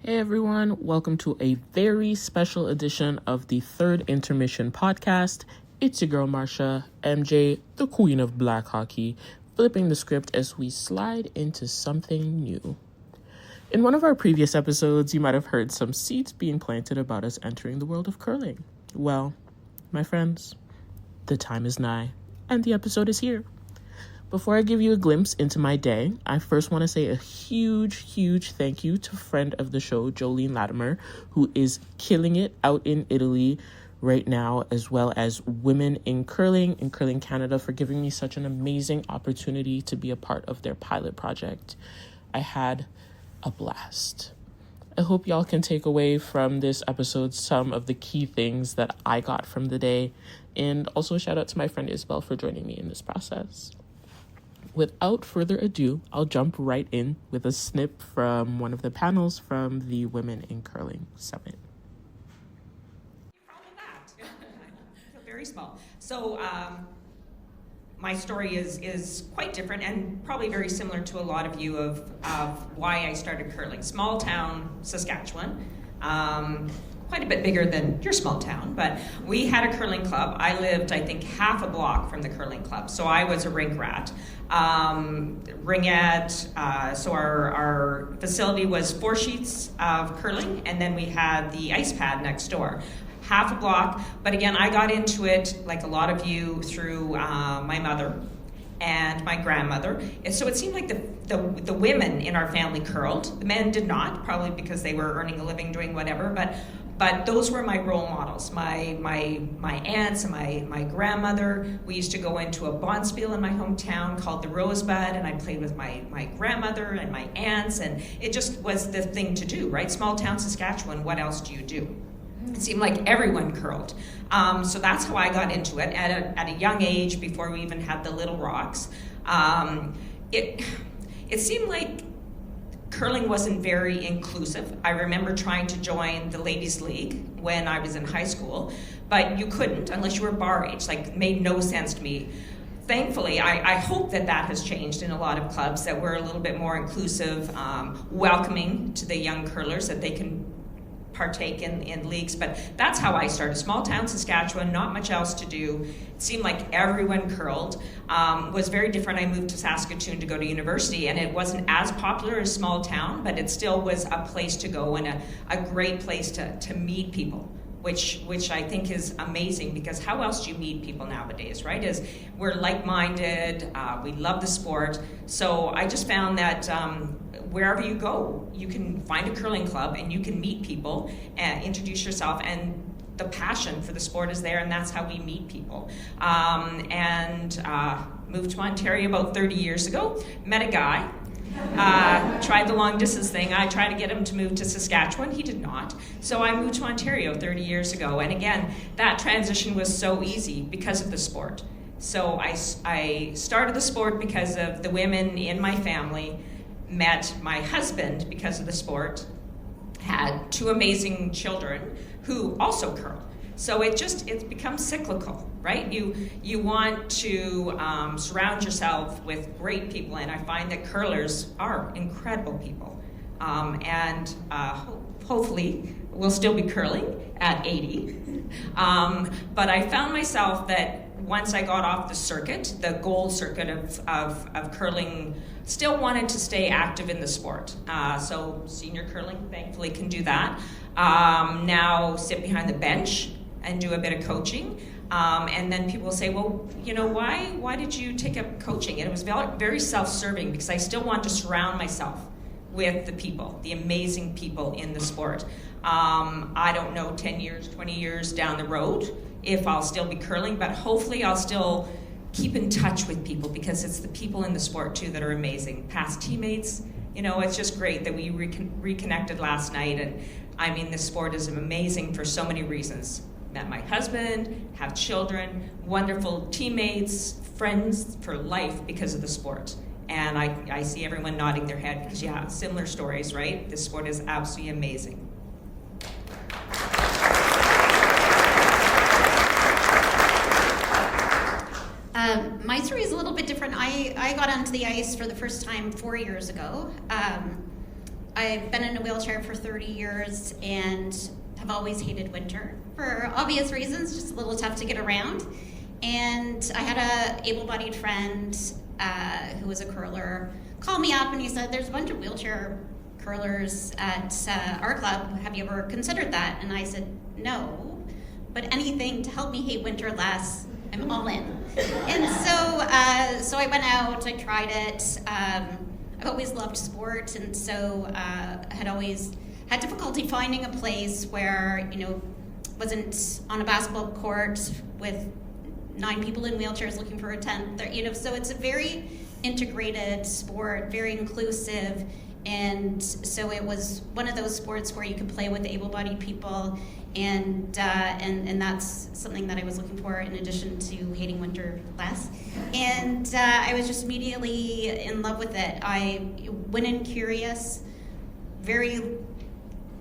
Hey everyone, welcome to a very special edition of the third Intermission podcast. It's your girl Marsha, MJ, the queen of black hockey, flipping the script as we slide into something new. In one of our previous episodes, you might have heard some seeds being planted about us entering the world of curling. Well, my friends, the time is nigh, and the episode is here. Before I give you a glimpse into my day, I first want to say a huge thank you to friend of the show, Jolene Latimer, who is killing it out in Italy right now, as well as Women in Curling Canada, for giving me such an amazing opportunity to be a part of their pilot project. I had a blast. I hope y'all can take away from this episode some of the key things that I got from the day, and also a shout out to my friend Isabel for joining me in this process. Without further ado, I'll jump right in with a snip from one of the panels from the Women in Curling Summit. I feel very small. So my story is quite different and probably very similar to a lot of you of why I started curling. Small town Saskatchewan. Quite a bit bigger than your small town, but we had a curling club. I lived, I think, half a block from the curling club, so I was a rink rat. Ringette, so our facility was 4 sheets of curling, and then we had the ice pad next door. Half a block, but again, I got into it, like a lot of you, through my mother and my grandmother. And so it seemed like the women in our family curled. The men did not, probably because they were earning a living doing whatever, but those were my role models. My aunts and my grandmother. We used to go into a bonspiel in my hometown called the Rosebud, and I played with my grandmother and my aunts, and it just was the thing to do, right? Small town Saskatchewan, what else do you do? It seemed like everyone curled. So that's how I got into it at a young age, before we even had the Little Rocks. It seemed like curling wasn't very inclusive. I remember trying to join the ladies' league when I was in high school, but you couldn't unless you were bar age. Like, it made no sense to me. Thankfully, I hope that has changed in a lot of clubs, that we're a little bit more inclusive, welcoming to the young curlers, that they can partake in leagues. But that's how I started. Small town Saskatchewan, not much else to do. It seemed like everyone curled. Was very different. I moved to Saskatoon to go to university, and it wasn't as popular as small town, but it still was a place to go and a great place to meet people, which I think is amazing, because how else do you meet people nowadays, right? Is we're like-minded, we love the sport. So I just found that wherever you go, you can find a curling club and you can meet people and introduce yourself, and the passion for the sport is there, and that's how we meet people. Moved to Ontario about 30 years ago, met a guy, tried the long distance thing. I tried to get him to move to Saskatchewan. He did not. So I moved to Ontario 30 years ago. And again, that transition was so easy because of the sport. So I started the sport because of the women in my family, met my husband because of the sport, had 2 amazing children who also curl. So it's become cyclical, right? You want to surround yourself with great people, and I find that curlers are incredible people. Hopefully we'll still be curling at 80. But I found myself that once I got off the circuit, the gold circuit of curling, still wanted to stay active in the sport. So senior curling, thankfully, can do that. Now sit behind the bench and do a bit of coaching. And then people will say, well, why did you take up coaching? And it was very self-serving, because I still want to surround myself with the people, the amazing people in the sport. I don't know 10 years, 20 years down the road if I'll still be curling, but hopefully I'll still keep in touch with people, because it's the people in the sport too that are amazing. Past teammates, it's just great that we reconnected last night. And I mean, this sport is amazing for so many reasons. Met my husband, have children, wonderful teammates, friends for life because of the sport. And I see everyone nodding their head, because similar stories, right? This sport is absolutely amazing. My story is a little bit different. I got onto the ice for the first time 4 years ago. I've been in a wheelchair for 30 years and have always hated winter for obvious reasons, just a little tough to get around. And I had a able-bodied friend who was a curler call me up and he said, there's a bunch of wheelchair curlers at our club. Have you ever considered that? And I said, no, but anything to help me hate winter less, I'm all in. And so I went out, I tried it. I've always loved sport, and so I had always had difficulty finding a place where, wasn't on a basketball court with 9 people in wheelchairs looking for a tent. So it's a very integrated sport, very inclusive, and so it was one of those sports where you could play with able-bodied people, and that's something that I was looking for in addition to hating winter less. And I was just immediately in love with it. I went in curious, very,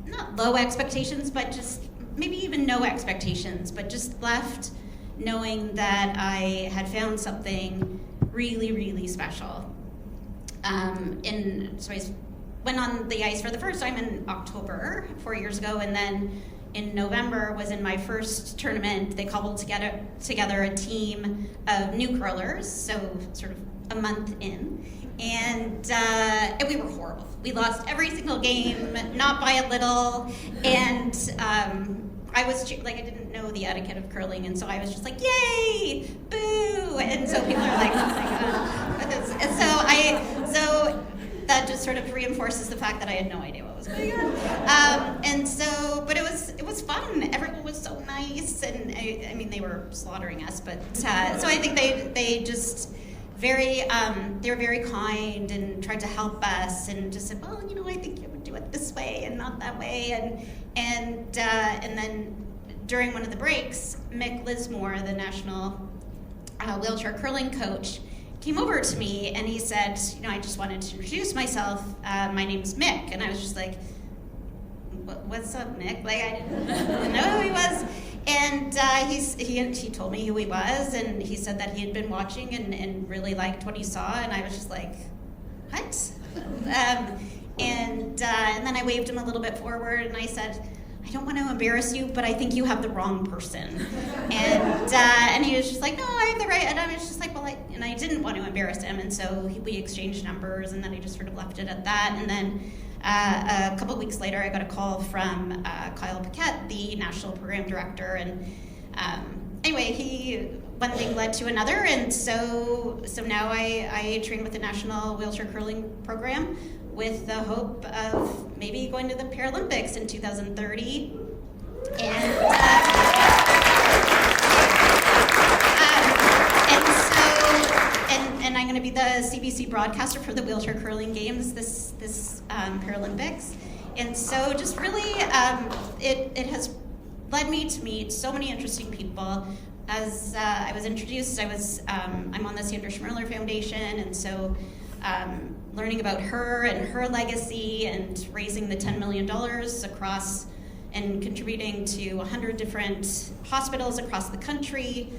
not low expectations, but just maybe even no expectations, but just left knowing that I had found something really, really special. So I went on the ice for the first time in October 4 years ago, and then in November was in my first tournament. They cobbled together a team of new curlers, so sort of a month in, and we were horrible. We lost every single game, not by a little, and I was I didn't know the etiquette of curling, and so I was just like, yay, boo, and so people are like, oh my god, and so that just sort of reinforces the fact that I had no idea what was going on, but it was fun. Everyone was so nice, and I mean they were slaughtering us, but so I think they just they were very kind and tried to help us, and just said, well, I think you would do it this way and not that way, and then during one of the breaks, Mick Lismore, the national wheelchair curling coach, came over to me and he said, I just wanted to introduce myself. My name's Mick, and I was just like, what's up, Mick? I didn't know who he was. And he told me who he was, and he said that he had been watching and really liked what he saw, and I was just like, what? And then I waved him a little bit forward, and I said, I don't want to embarrass you, but I think you have the wrong person. And he was just like, no, I have the right. And I was just like, well, and I didn't want to embarrass him, and so we exchanged numbers, and then I just sort of left it at that. And then a couple of weeks later, I got a call from Kyle Paquette, the national program director, and anyway, one thing led to another, and so now I train with the National Wheelchair Curling Program with the hope of maybe going to the Paralympics in 2030. And I'm going to be the CBC broadcaster for the wheelchair curling games this Paralympics. And so just really, it has led me to meet so many interesting people. As I was introduced, I'm on the Sandra Schmirler Foundation, and so learning about her and her legacy and raising the $10 million across and contributing to 100 different hospitals across the country.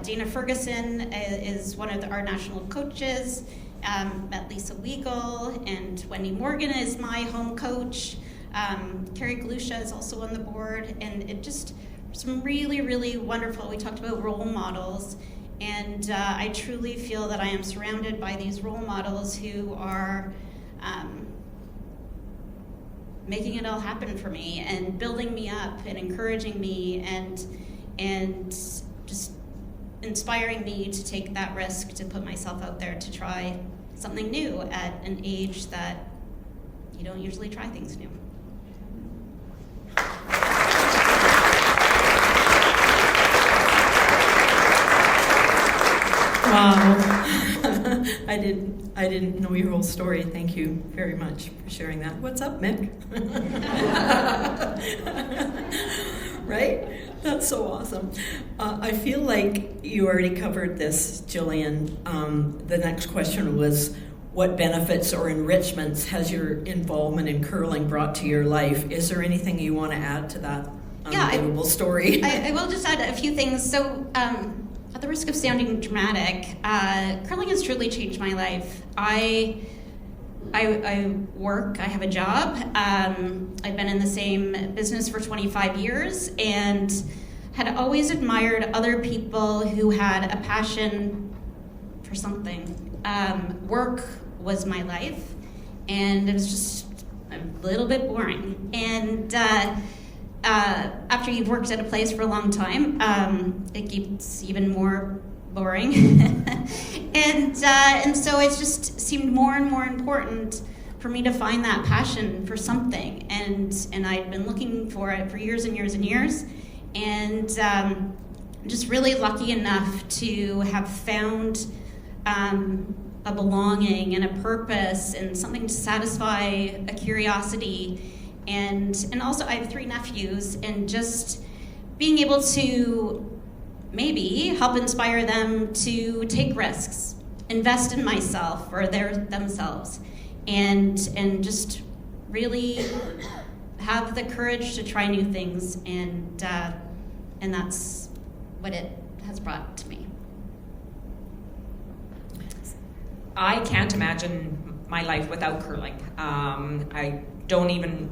Dana Ferguson is one of our national coaches. Met Lisa Weigel, and Wendy Morgan is my home coach. Carrie Galusha is also on the board, and it just some really, really wonderful. We talked about role models, and I truly feel that I am surrounded by these role models who are making it all happen for me and building me up and encouraging me and just inspiring me to take that risk to put myself out there to try something new at an age that you don't usually try things new. Wow. I didn't know your whole story. Thank you very much for sharing that. What's up, Mick? Right? That's so awesome. I feel like you already covered this, Jillian. The next question was, what benefits or enrichments has your involvement in curling brought to your life? Is there anything you want to add to that unbelievable story? I will just add a few things. So, at the risk of sounding dramatic, curling has truly changed my life. I I work, I have a job. I've been in the same business for 25 years and had always admired other people who had a passion for something. Work was my life, and it was just a little bit boring. And after you've worked at a place for a long time, it gets even more boring. and so it just seemed more and more important for me to find that passion for something. And I'd been looking for it for years and years and years. And just really lucky enough to have found a belonging and a purpose and something to satisfy a curiosity. And also I have 3 nephews, and just being able to maybe help inspire them to take risks, invest in myself or themselves, and just really have the courage to try new things, and that's what it has brought to me. I can't imagine my life without curling. I don't even,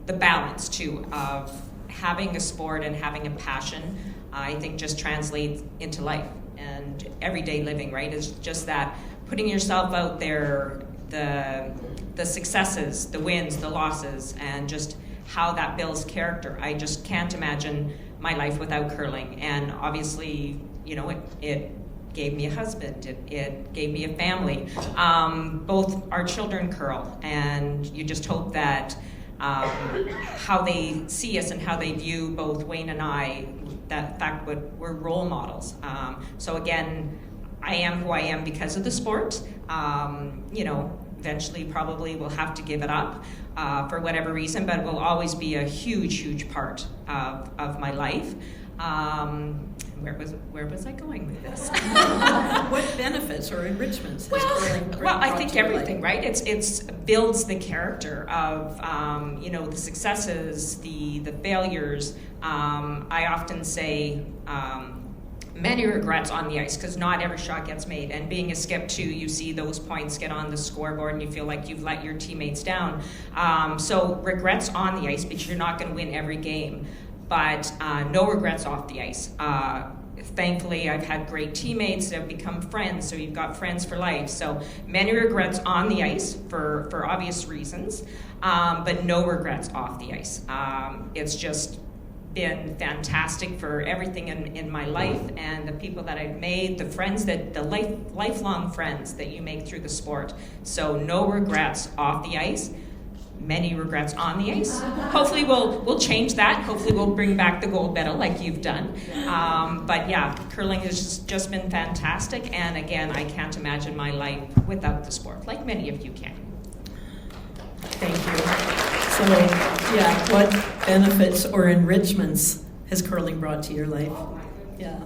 the balance too of having a sport and having a passion, I think just translates into life and everyday living, right? It's just that putting yourself out there, the successes, the wins, the losses, and just how that builds character. I just can't imagine my life without curling. And obviously, you know, it gave me a husband, it gave me a family. Both our children curl, and you just hope that how they see us and how they view both Wayne and I, that fact we're role models. So again, I am who I am because of the sport. You know, eventually probably will have to give it up for whatever reason, but it will always be a huge, huge part of my life. Where was I going with this? What benefits or enrichments has curling well, I brought think to your everything, life? right? It's builds the character of you know, the successes, the failures. I often say many regrets on the ice, because not every shot gets made. And being a skip too, you see those points get on the scoreboard and you feel like you've let your teammates down. So regrets on the ice, but you're not going to win every game. But no regrets off the ice. Thankfully, I've had great teammates that have become friends, so you've got friends for life. So many regrets on the ice for obvious reasons, but no regrets off the ice. It's just been fantastic for everything in my life, and the people that I've made, the friends lifelong friends that you make through the sport. So no regrets off the ice. Many regrets on the ice. Hopefully we'll change that. Hopefully we'll bring back the gold medal like you've done. But yeah, curling has just been fantastic. And again, I can't imagine my life without the sport, like many of you can. Thank you. So, yeah, what benefits or enrichments has curling brought to your life? Yeah.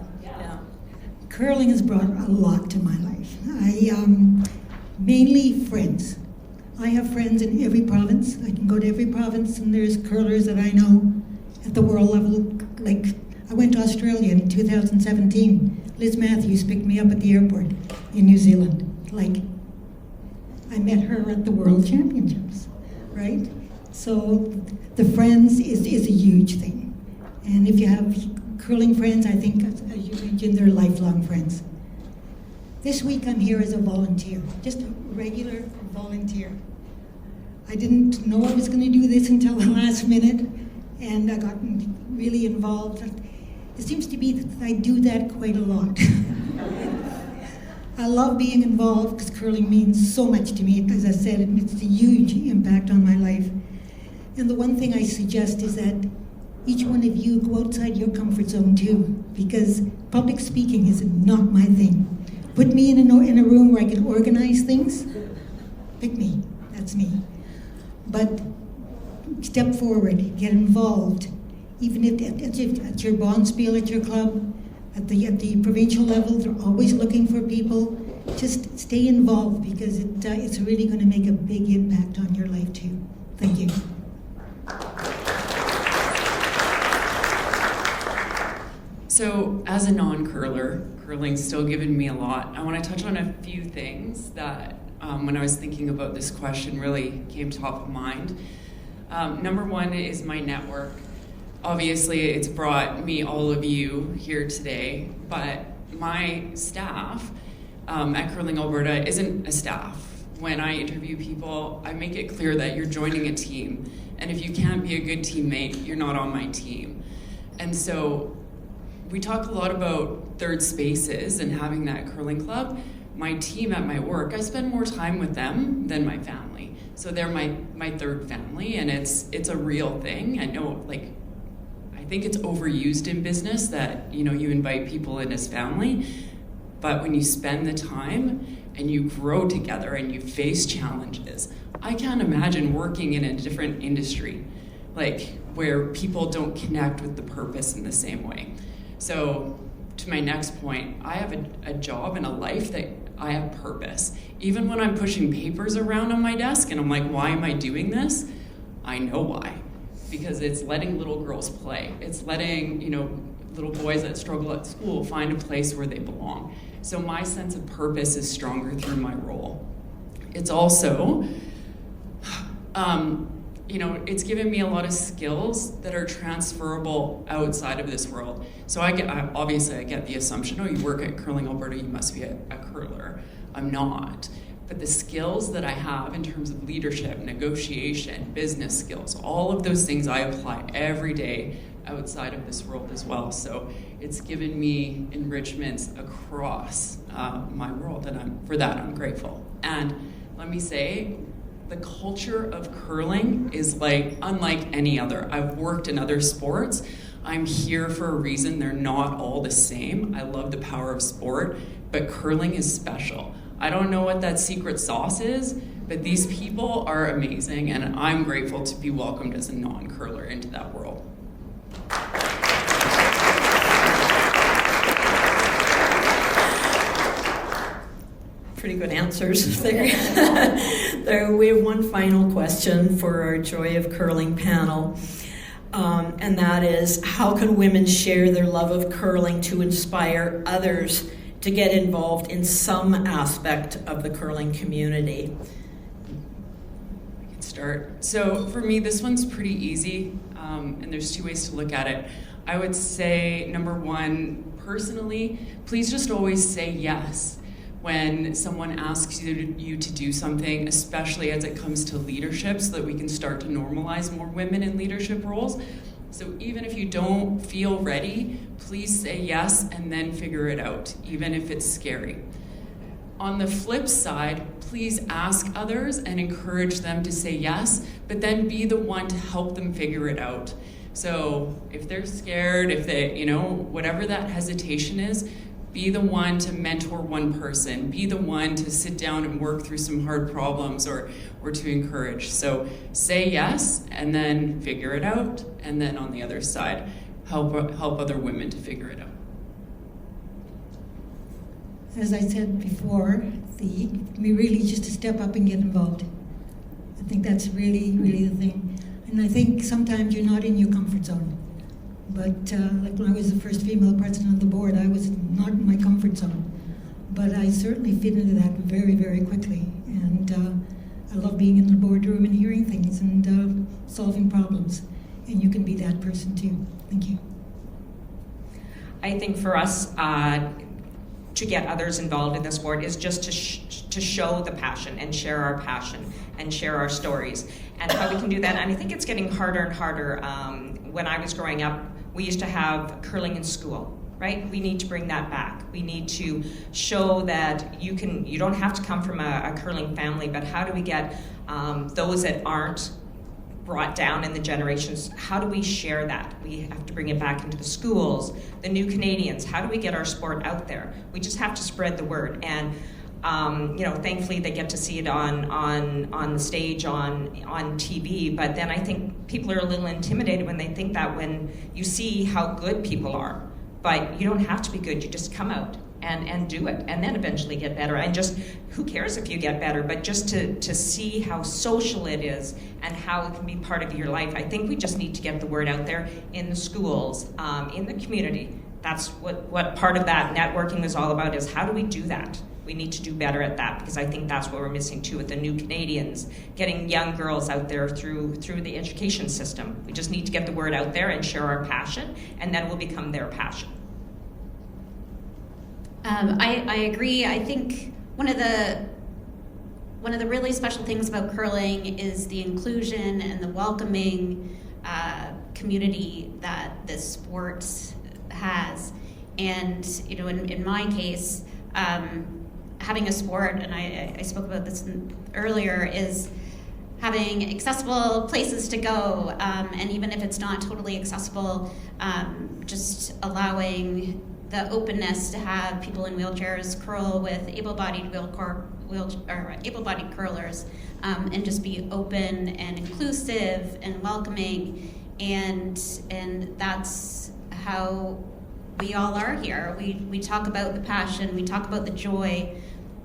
Curling has brought a lot to my life. Mainly friends. I have friends in every province. I can go to every province, and there's curlers that I know at the world level. Like, I went to Australia in 2017. Liz Matthews picked me up at the airport in New Zealand. Like, I met her at the World Championships, right? So the friends is a huge thing. And if you have curling friends, I think, as you mentioned, they're lifelong friends. This week I'm here as a volunteer, just a regular volunteer. I didn't know I was going to do this until the last minute, and I got really involved. It seems to be that I do that quite a lot. I love being involved because curling means so much to me. As I said, it's a huge impact on my life. And the one thing I suggest is that each one of you go outside your comfort zone too, because public speaking is not my thing. Put me in a room where I can organize things, pick me, that's me. But step forward, get involved. Even if at your bonspiel at your club, at the provincial level, they're always looking for people. Just stay involved, because it's really going to make a big impact on your life too. Thank you. So, as a non-curler, curling's still given me a lot. I want to touch on a few things that when I was thinking about this question really came top of mind. Number one is my network. Obviously, it's brought me all of you here today, but my staff at Curling Alberta isn't a staff. When I interview people, I make it clear that you're joining a team, and if you can't be a good teammate, you're not on my team. And so we talk a lot about third spaces and having that curling club. My team at my work, I spend more time with them than my family. So they're my third family, and it's a real thing. I know, I think it's overused in business that, you invite people in as family, but when you spend the time and you grow together and you face challenges, I can't imagine working in a different industry, where people don't connect with the purpose in the same way. So to my next point, I have a job and a life that I have purpose. Even when I'm pushing papers around on my desk and I'm like, why am I doing this? I know why. Because it's letting little girls play. It's letting, little boys that struggle at school find a place where they belong. So my sense of purpose is stronger through my role. It's also, it's given me a lot of skills that are transferable outside of this world. So I get the assumption, you work at Curling Alberta, you must be a curler. I'm not. But the skills that I have in terms of leadership, negotiation, business skills, all of those things I apply every day outside of this world as well. So it's given me enrichments across my world, and for that I'm grateful. And let me say, the culture of curling is unlike any other. I've worked in other sports. I'm here for a reason. They're not all the same. I love the power of sport, but curling is special. I don't know what that secret sauce is, but these people are amazing, and I'm grateful to be welcomed as a non-curler into that world. Pretty good answers there. We have one final question for our Joy of Curling panel, and that is, how can women share their love of curling to inspire others to get involved in some aspect of the curling community? I can start. So for me, this one's pretty easy, and there's two ways to look at it. I would say, number one, personally, please just always say yes when someone asks you to do something, especially as it comes to leadership, so that we can start to normalize more women in leadership roles. So even if you don't feel ready, please say yes and then figure it out, even if it's scary. On the flip side, please ask others and encourage them to say yes, but then be the one to help them figure it out. So if they're scared, if they, whatever that hesitation is, be the one to mentor one person, be the one to sit down and work through some hard problems or to encourage. So say yes and then figure it out, and then on the other side, help other women to figure it out. As I said before, we really just to step up and get involved. I think that's really, really the thing. And I think sometimes you're not in your comfort zone. But when I was the first female president of the board, I was not in my comfort zone. But I certainly fit into that very, very quickly. And I love being in the boardroom and hearing things and solving problems. And you can be that person too. Thank you. I think for us to get others involved in this sport is just to show the passion and share our passion and share our stories and how we can do that. And I think it's getting harder and harder. When I was growing up, we used to have curling in school, right? We need to bring that back. We need to show that you don't have to come from a curling family, but how do we get those that aren't brought down in the generations, how do we share that? We have to bring it back into the schools, the new Canadians. How do we get our sport out there? We just have to spread the word. And thankfully they get to see it on the stage, on TV. But then I think people are a little intimidated when they think that when you see how good people are. But you don't have to be good. You just come out and do it, and then eventually get better. And just, who cares if you get better, but just to see how social it is and how it can be part of your life. I think we just need to get the word out there in the schools, in the community. That's what part of that networking is all about, is how do we do that? We need to do better at that, because I think that's what we're missing too with the new Canadians, getting young girls out there through the education system. We just need to get the word out there and share our passion, and then we'll become their passion. I agree. I think one of the really special things about curling is the inclusion and the welcoming community that this sport has. And in my case, having a sport, and I spoke about this earlier, is having accessible places to go, and even if it's not totally accessible, just allowing the openness to have people in wheelchairs curl with able-bodied able-bodied curlers, and just be open and inclusive and welcoming, and that's how we all are here. We talk about the passion, we talk about the joy,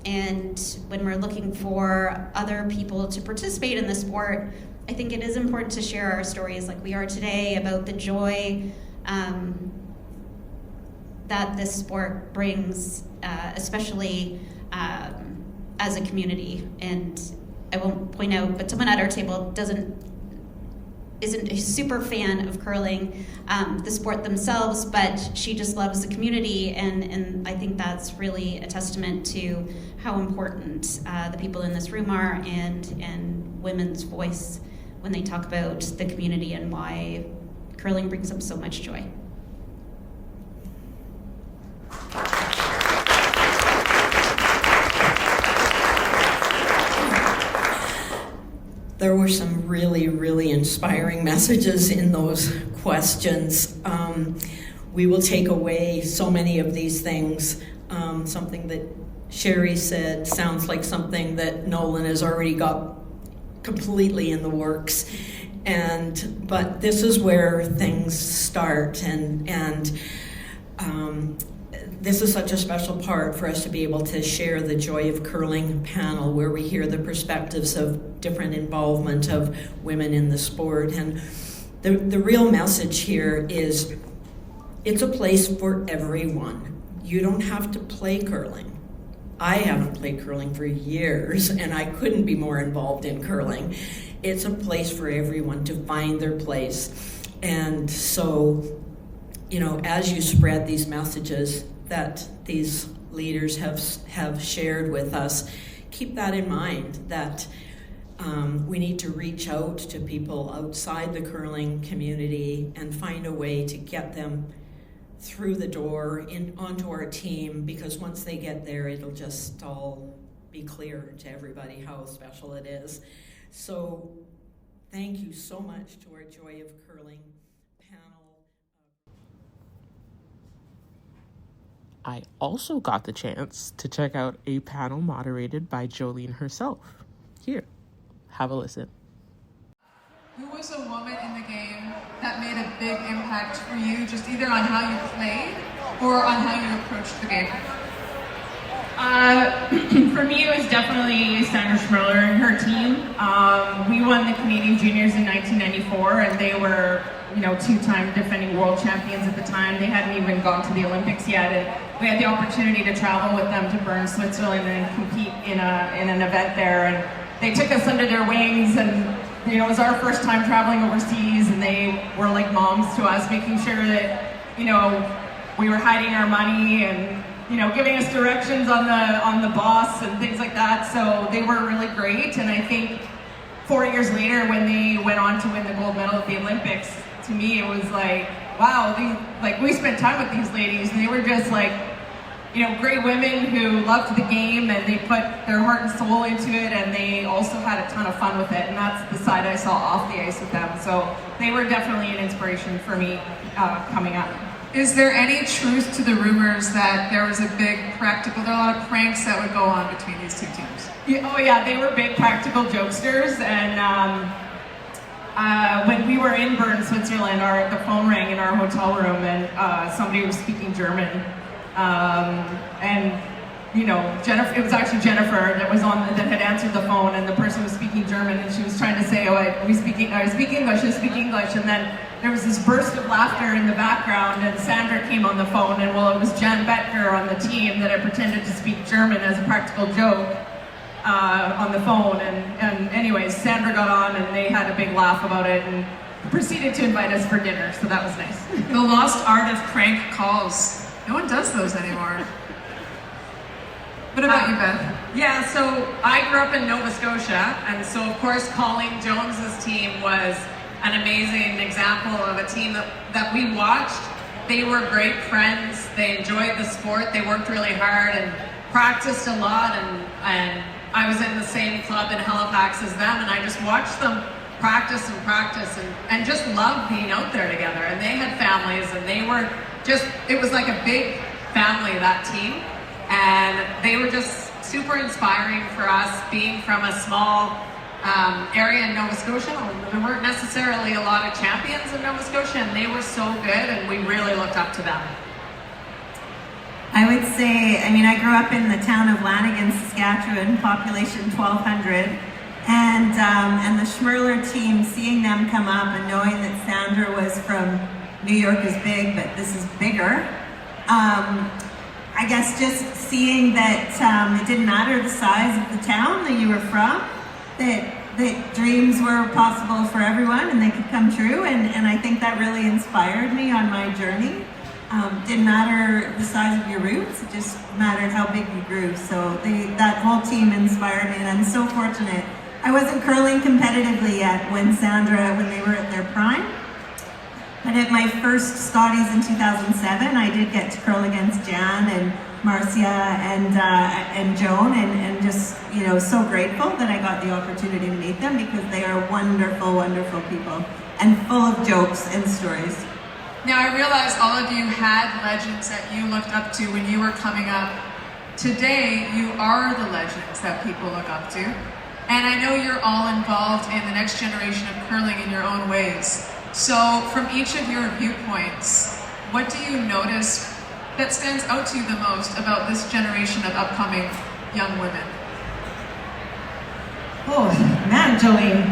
and when we're looking for other people to participate in the sport, I think it is important to share our stories like we are today about the joy that this sport brings, especially as a community. And I won't point out, but someone at our table isn't a super fan of curling, the sport themselves, but she just loves the community, and I think that's really a testament to how important the people in this room are, and women's voice when they talk about the community and why curling brings them so much joy. There were some really, really inspiring messages in those questions. We will take away so many of these things. Something that Sherry said sounds like something that Nolan has already got completely in the works. But this is where things start, and this is such a special part for us to be able to share the Joy of Curling panel, where we hear the perspectives of different involvement of women in the sport. And the real message here is it's a place for everyone. You don't have to play curling. I haven't played curling for years, and I couldn't be more involved in curling. It's a place for everyone to find their place. And so, as you spread these messages that these leaders have shared with us, keep that in mind, that we need to reach out to people outside the curling community and find a way to get them through the door onto our team, because once they get there, it'll just all be clear to everybody how special it is. So thank you so much to our Joy of Curling panel. I also got the chance to check out a panel moderated by Jolene herself. Here, have a listen. Who was a woman in the game that made a big impact for you, just either on how you played or on how you approached the game? For me, it was definitely Sandra Schmirler and her team. We won the Canadian Juniors in 1994, and they were, two-time defending world champions at the time. They hadn't even gone to the Olympics yet, and we had the opportunity to travel with them to Bern, Switzerland, and compete in an event there. And they took us under their wings, and it was our first time traveling overseas, and they were like moms to us, making sure that we were hiding our money and giving us directions on the bus and things like that. So they were really great. And I think 4 years later, when they went on to win the gold medal at the Olympics, to me it was like, wow, we spent time with these ladies, and they were just like, great women who loved the game, and they put their heart and soul into it, and they also had a ton of fun with it. And that's the side I saw off the ice with them. So they were definitely an inspiration for me coming up. Is there any truth to the rumors that there was a lot of pranks that would go on between these two teams? Yeah, they were big practical jokesters, and when we were in Bern, Switzerland, the phone rang in our hotel room, and somebody was speaking German, and Jennifer, it was actually Jennifer that had answered the phone, and the person was speaking German, and she was trying to say, I speak English, and then there was this burst of laughter in the background, and Sandra came on the phone, and it was Jan Bettger on the team that had pretended to speak German as a practical joke on the phone, and anyways, Sandra got on, and they had a big laugh about it, and proceeded to invite us for dinner, so that was nice. The lost art of prank calls. No one does those anymore. What about you, Beth? Yeah, so I grew up in Nova Scotia, and so of course Colleen Jones's team was an amazing example of a team that we watched. They were great friends, they enjoyed the sport, they worked really hard and practiced a lot, and I was in the same club in Halifax as them, and I just watched them practice and just loved being out there together. And they had families, and they were just, it was like a big family, that team. And they were just super inspiring for us, being from a small area in Nova Scotia. There weren't necessarily a lot of champions in Nova Scotia, and they were so good, and we really looked up to them. I would say, I grew up in the town of Lanigan, Saskatchewan, population 1,200, and the Schmerler team, seeing them come up and knowing that Sandra was from New York is big, but this is bigger. I guess just seeing that it didn't matter the size of the town that you were from, that dreams were possible for everyone and they could come true, and I think that really inspired me on my journey. Didn't matter the size of your roots, it just mattered how big you grew. So that whole team inspired me, and I'm so fortunate. I wasn't curling competitively yet when they were at their prime. But at my first Scotties in 2007, I did get to curl against Jan and Marsha and Joan, and just, so grateful that I got the opportunity to meet them, because they are wonderful, wonderful people and full of jokes and stories. Now, I realize all of you had legends that you looked up to when you were coming up. Today, you are the legends that people look up to. And I know you're all involved in the next generation of curling in your own ways. So, from each of your viewpoints, what do you notice that stands out to you the most about this generation of upcoming young women? Oh, man, Jolene.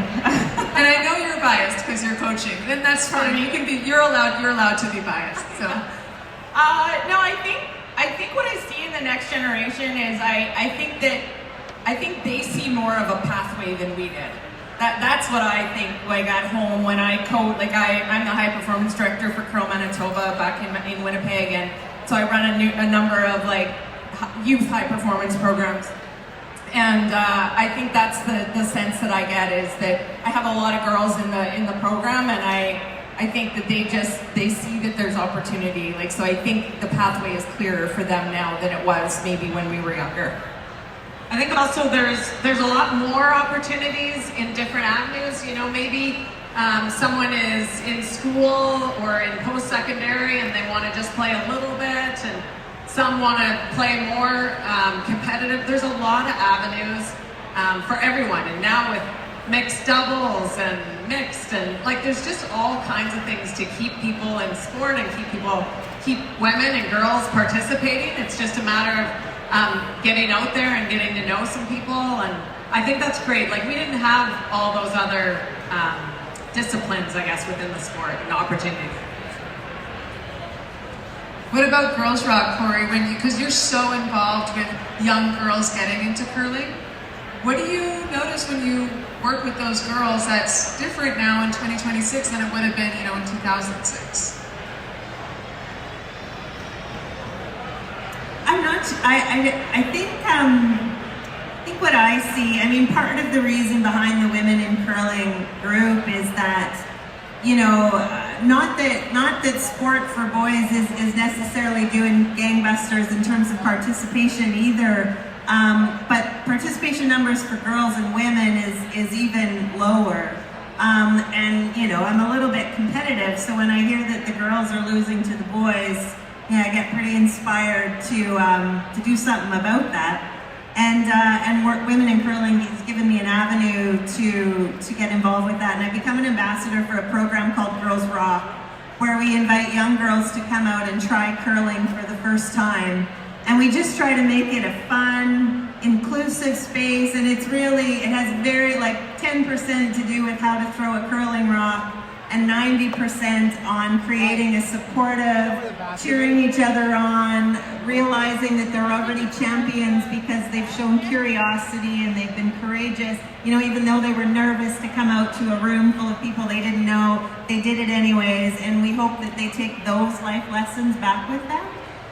And I know you're biased because you're coaching, and that's fine. You're allowed to be biased. So, no, I think what I see in the next generation is I think they see more of a pathway than we did. That's what I think, like at home when I coach, like I'm the high performance director for Curl Manitoba back in Winnipeg, and so I run a number of like youth high performance programs. And I think that's the sense that I get, is that I have a lot of girls in the program, and I think that they see that there's opportunity. Like, so I think the pathway is clearer for them now than it was maybe when we were younger. I think also there's a lot more opportunities in different avenues. Maybe someone is in school or in post-secondary and they want to just play a little bit, and some want to play more competitive. There's a lot of avenues for everyone, and now with mixed doubles and mixed, and like there's just all kinds of things to keep people in sport and keep women and girls participating. It's just a matter of getting out there and getting to know some people, and I think that's great. Like, we didn't have all those other disciplines, I guess, within the sport and opportunity. what about Girls Rock, Corey? Because you're so involved with young girls getting into curling, what do you notice when you work with those girls that's different now in 2026 than it would have been, in 2006? I think what I see, part of the reason behind the Women in Curling group is that, not that sport for boys is necessarily doing gangbusters in terms of participation either, but participation numbers for girls and women is even lower. I'm a little bit competitive, so when I hear that the girls are losing to the boys, I get pretty inspired to do something about that. And Women in Curling has given me an avenue to get involved with that. And I've become an ambassador for a program called Girls Rock, where we invite young girls to come out and try curling for the first time. And we just try to make it a fun, inclusive space, and it has very 10% to do with how to throw a curling rock, and 90% on creating a supportive, cheering each other on, realizing that they're already champions because they've shown curiosity and they've been courageous. Even though they were nervous to come out to a room full of people they didn't know, they did it anyways, and we hope that they take those life lessons back with them.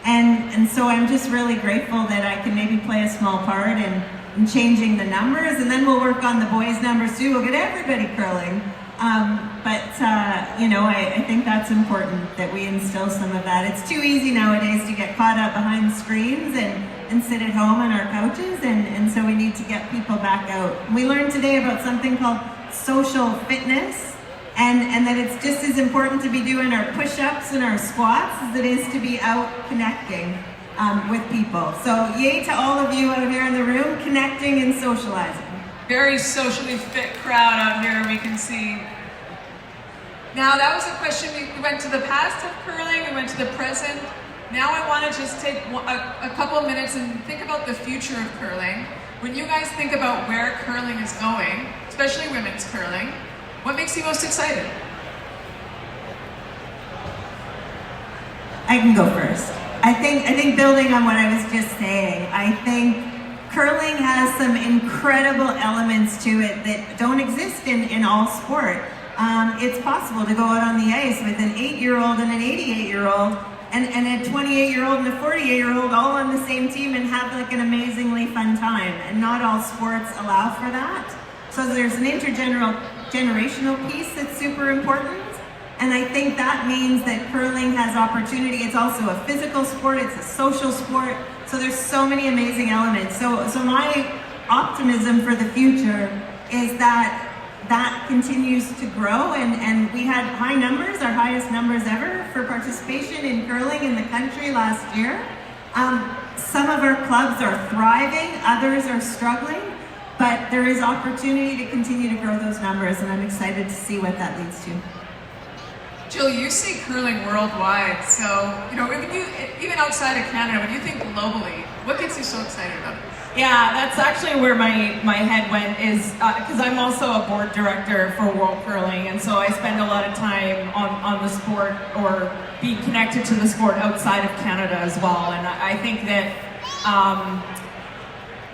And so I'm just really grateful that I can maybe play a small part in changing the numbers, and then we'll work on the boys' numbers too. We'll get everybody curling. I think that's important that we instill some of that. It's too easy nowadays to get caught up behind screens and sit at home on our couches, and so we need to get people back out. We learned today about something called social fitness, and that it's just as important to be doing our push-ups and our squats as it is to be out connecting with people. So yay to all of you out here in the room, connecting and socializing. Very socially fit crowd out here, we can see. Now that was a question, we went to the past of curling, we went to the present. Now I want to just take a couple of minutes and think about the future of curling. When you guys think about where curling is going, especially women's curling, what makes you most excited? I can go first. I think building on what I was just saying, I think curling has some incredible elements to it that don't exist in all sport. It's possible to go out on the ice with an 8-year-old and an 88-year-old and a 28-year-old and a 48-year-old all on the same team and have an amazingly fun time. And not all sports allow for that. So there's an intergenerational piece that's super important. And I think that means that curling has opportunity. It's also a physical sport, it's a social sport. So there's so many amazing elements. So my optimism for the future is that continues to grow, and we had high numbers, our highest numbers ever for participation in curling in the country last year. Some of our clubs are thriving, others are struggling, but there is opportunity to continue to grow those numbers, and I'm excited to see what that leads to. Jill, you see curling worldwide, so even outside of Canada, when you think globally, what gets you so excited about it? Yeah, that's actually where my head went, is because I'm also a board director for World Curling, and so I spend a lot of time on the sport or being connected to the sport outside of Canada as well. And I think that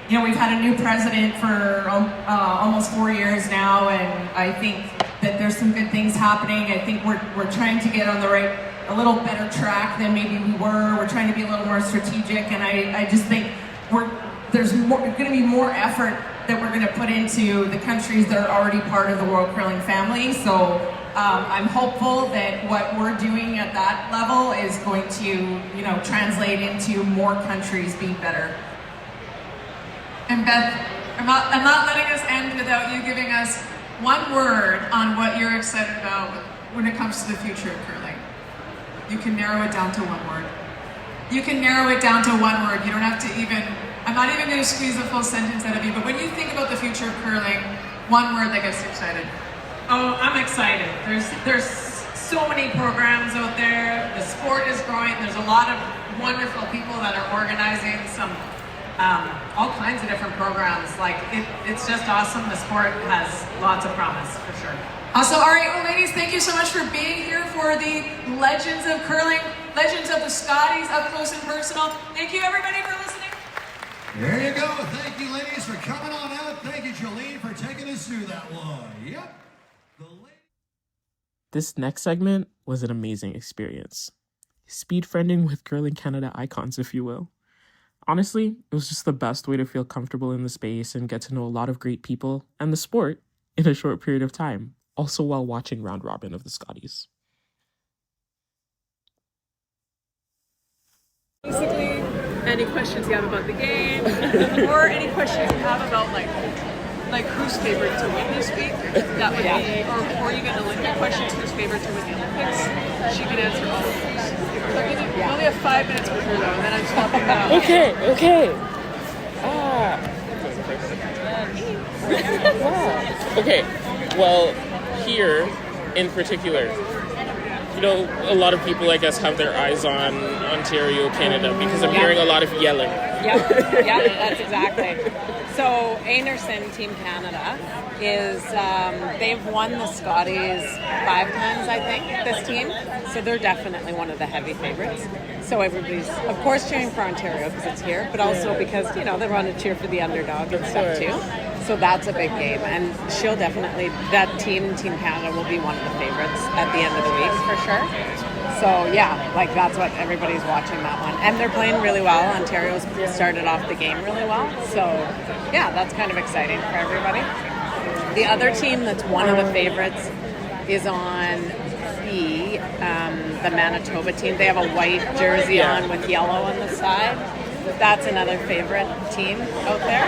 we've had a new president for almost 4 years now, and I think that there's some good things happening. I think we're trying to get on a little better track than maybe we were. We're trying to be a little more strategic, and I just think there's going to be more effort that we're going to put into the countries that are already part of the World Curling family. So I'm hopeful that what we're doing at that level is going to translate into more countries being better. And Beth, I'm not letting us end without you giving us one word on what you're excited about when it comes to the future of curling. You can narrow it down to one word. You can narrow it down to one word. You don't have to I'm not even going to squeeze a full sentence out of you, but when you think about the future of curling, one word that gets you excited. Oh, I'm excited. There's so many programs out there. The sport is growing. There's a lot of wonderful people that are organizing some all kinds of different programs. It's just awesome. The sport has lots of promise, for sure. Awesome. All right, well, ladies, thank you so much for being here for the Legends of Curling, Legends of the Scotties, up close and personal. Thank you, everybody, for listening. There you go. Thank you, ladies, for coming on out. Thank you, Jolene, for taking us through that one. Yep. This next segment was an amazing experience. Speed friending with Curling Canada icons, if you will. Honestly, it was just the best way to feel comfortable in the space and get to know a lot of great people and the sport in a short period of time, also while watching Round Robin of the Scotties. Basically, any questions you have about the game, or any questions you have about like who's favorite to win this week, that would be, or even Olympic questions, who's favorite to win the Olympics, she can answer all of those. You only have 5 minutes with her though, and then I'm swapping out. Okay. Okay, well, here in particular, you know, a lot of people, I guess, have their eyes on Ontario, Canada, because I'm hearing a lot of yelling. Yeah, that's exactly. So Anderson Team Canada is, they've won the Scotties 5 times, I think, this team. So they're definitely one of the heavy favorites. So everybody's, of course, cheering for Ontario because it's here, but also because, you know, they want to cheer for the underdog and stuff too. So that's a big game. And she'll definitely, that team, Team Canada, will be one of the favorites at the end of the week for sure. So yeah, like that's what everybody's watching, that one. And they're playing really well. Ontario's started off the game really well. So yeah, that's kind of exciting for everybody. The other team that's one of the favorites is on the Manitoba team. They have a white jersey on with yellow on the side. That's another favorite team out there.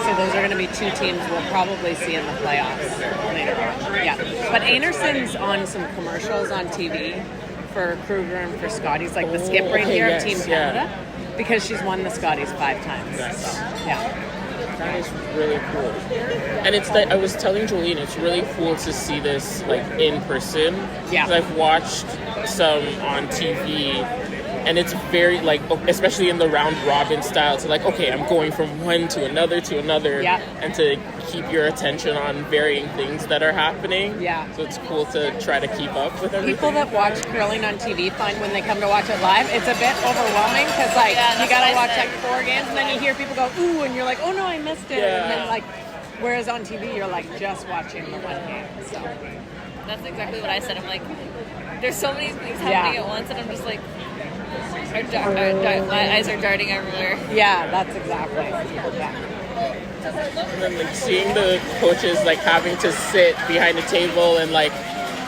So those are going to be 2 teams we'll probably see in the playoffs later on. Yeah, but Anderson's on some commercials on TV for Kruger and for Scotties, like the skip right here of Team Canada, because she's won the Scotties 5 times. So, yeah. That is really cool. And it's that I was telling Jolene, it's really cool to see this like in person. Yeah. 'Cause I've watched some on TV, and it's very like, especially in the round robin style, to like, okay, I'm going from one to another, and to keep your attention on varying things that are happening. Yeah. So it's cool to try to keep up with everything. People that watch curling on TV find when they come to watch it live, it's a bit overwhelming because like you gotta watch like 4 games and then you hear people go ooh and you're like, oh no, I missed it. Yeah. And then like, whereas on TV you're like just watching the one game. So that's exactly what I said. I'm like, there's so many things happening at once, and I'm just like, my eyes are darting everywhere. Yeah, that's exactly. Yeah. And then like seeing the coaches like having to sit behind a table and like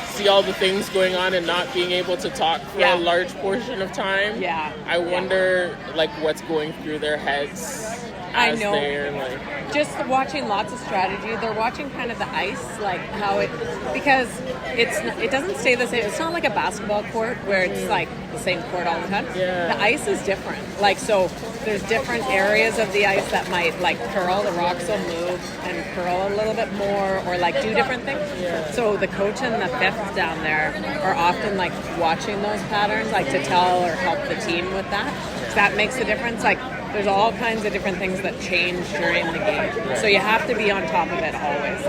see all the things going on and not being able to talk for a large portion of time. Yeah. I wonder like what's going through their heads. I know. They're like just watching lots of strategy. They're watching kind of the ice, like how it, because it doesn't stay the same. It's not like a basketball court where it's like the same court all the time. Yeah. The ice is different. Like, so there's different areas of the ice that might like curl. The rocks will move and curl a little bit more, or like do different things. Yeah. So the coach and the fifth down there are often like watching those patterns, like to tell or help the team with that. So that makes a difference. Like, there's all kinds of different things that change during the game. So you have to be on top of it always.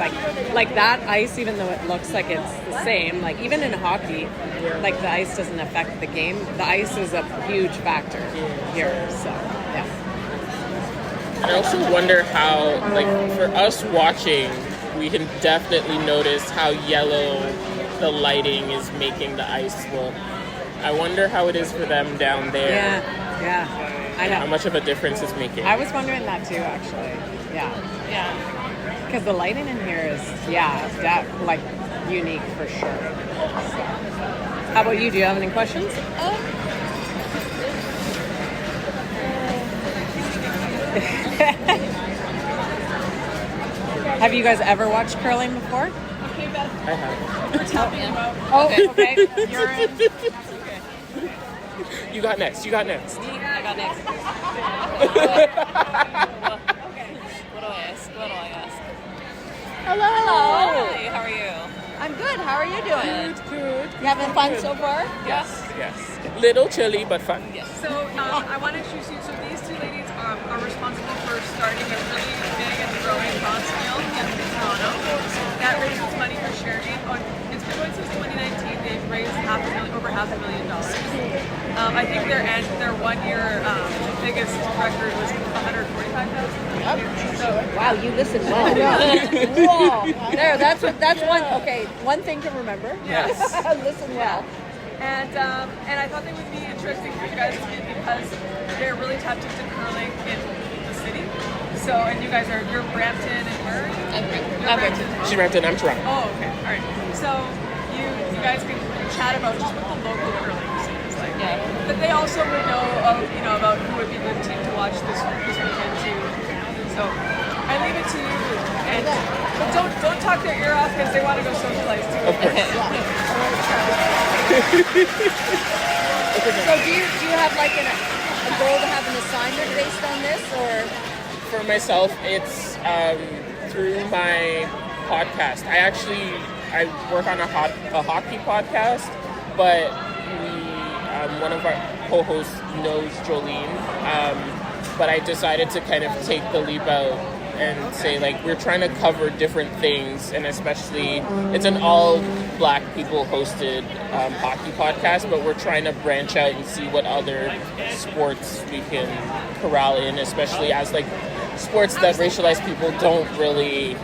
Like that ice, even though it looks like it's the same, like even in hockey, like the ice doesn't affect the game. The ice is a huge factor here. So, yeah. I also wonder how, like, for us watching, we can definitely notice how yellow the lighting is making the ice look. I wonder how it is for them down there. Yeah. I know. How much of a difference it's making. I was wondering that too, actually. Yeah. Because the lighting in here is, that like unique for sure. So. How about you? Do you have any questions? Have you guys ever watched curling before? I have. Tell me about. Oh, okay. You're in. You got next. I got next. What do I ask? Hello. Hi, how are you? I'm good. How are you doing? Good. You having fun so far? Yes. Little chilly, but fun. Yes. So I want to introduce you. So these 2 ladies are responsible for starting a really big and growing bronze field in Toronto that raises money for charity. It's been going since 2019. They've raised over $500,000. I think their 1 year biggest record was $145,000. So Wow, you listen well. Whoa. There, that's one. Okay, one thing to remember. Yes. Listen well. And I thought they would be interesting for you guys to meet because they're really tapped into curling in the city. So, and you guys you're Brampton and where are you? I'm Brampton. She's Brampton, I'm Toronto. Oh, okay. All right. So you guys can chat about just what the local curling scene is like. Yeah. But they also would know about who would be the team to watch this weekend too. So I leave it to you. But don't talk their ear off because they want to go socialize too. Of course. So do you have like a goal to have an assignment based on this, or? For myself, it's through my podcast. I work on a hockey podcast, but one of our co-hosts knows Jolene, but I decided to kind of take the leap out and say, like, we're trying to cover different things, and especially it's an all Black people hosted hockey podcast, but we're trying to branch out and see what other sports we can corral in, especially as like sports that racialized people don't really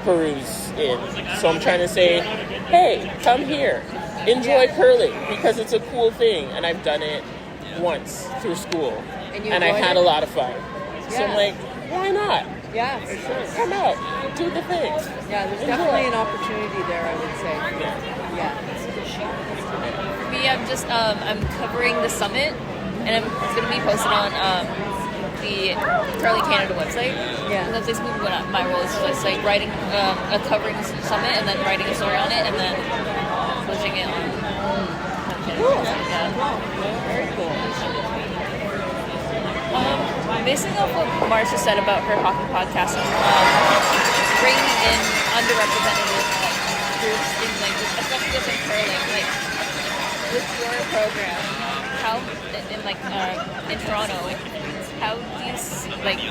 peruse in. So I'm trying to say, hey, come here, enjoy curling, because it's a cool thing, and I've done it once through school, and I had a lot of fun. So I'm like, why not? Yeah, for sure. Come out, do the thing. Yeah, there's definitely an opportunity there, I would say. Yeah. For me, I'm covering the summit, and it's going to be posted on the Curling Canada website. Yeah. And that's basically what my role is. So it's like writing, covering the summit, and then writing a story on it, and then pushing it on. Very cool. Basing off what Marsha said about her hockey podcast, bringing in underrepresented groups in like, especially just in curling, like with your program, how in like in Toronto, how do you like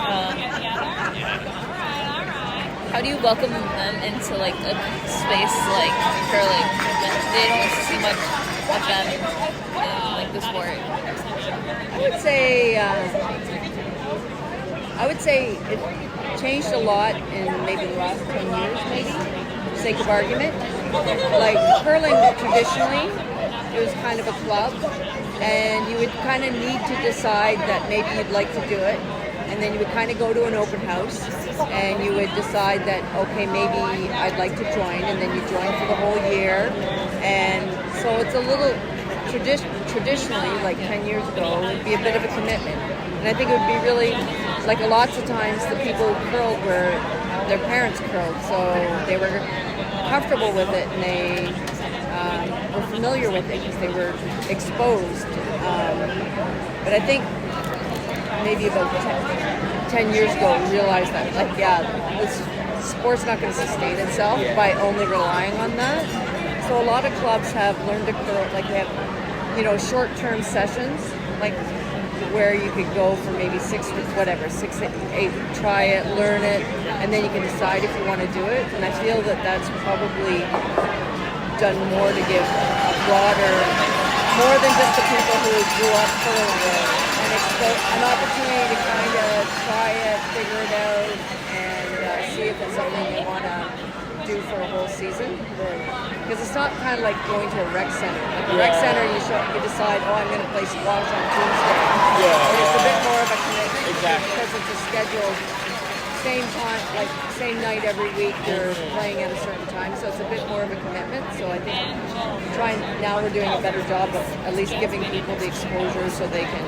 how do you welcome them into like a space like curling when they don't see much of them in like the sport? I would say it changed a lot in maybe the last 10 years, maybe, for sake of argument. Like curling traditionally, it was kind of a club, and you would kind of need to decide that maybe you'd like to do it, and then you would kind of go to an open house, and you would decide that, okay, maybe I'd like to join, and then you join for the whole year, and so it's a little, traditionally, like 10 years ago, it would be a bit of a commitment, and I think it would be really, like lots of times the people who curled were, their parents curled, so they were comfortable with it, and they were familiar with it because they were exposed, but I think maybe about 10 years ago we realized that, like, this sport's not going to sustain itself by only relying on that. So a lot of clubs have learned to curl, like they have, short-term sessions, like where you could go for maybe 6 weeks, 8, try it, learn it, and then you can decide if you want to do it. And I feel that that's probably done more to give a broader, more than just the people who grew up curling, and it's an opportunity to kind of try it, figure it out, and see if it's something you want to do for a whole season. Because it's not kind of like going to a rec center. Like a rec center, you decide, I'm going to play squash on Tuesday. And it's a bit more of a commitment because it's a scheduled same time, like same night every week. You're playing at a certain time, so it's a bit more of a commitment. So I think now we're doing a better job of at least giving people the exposure so they can,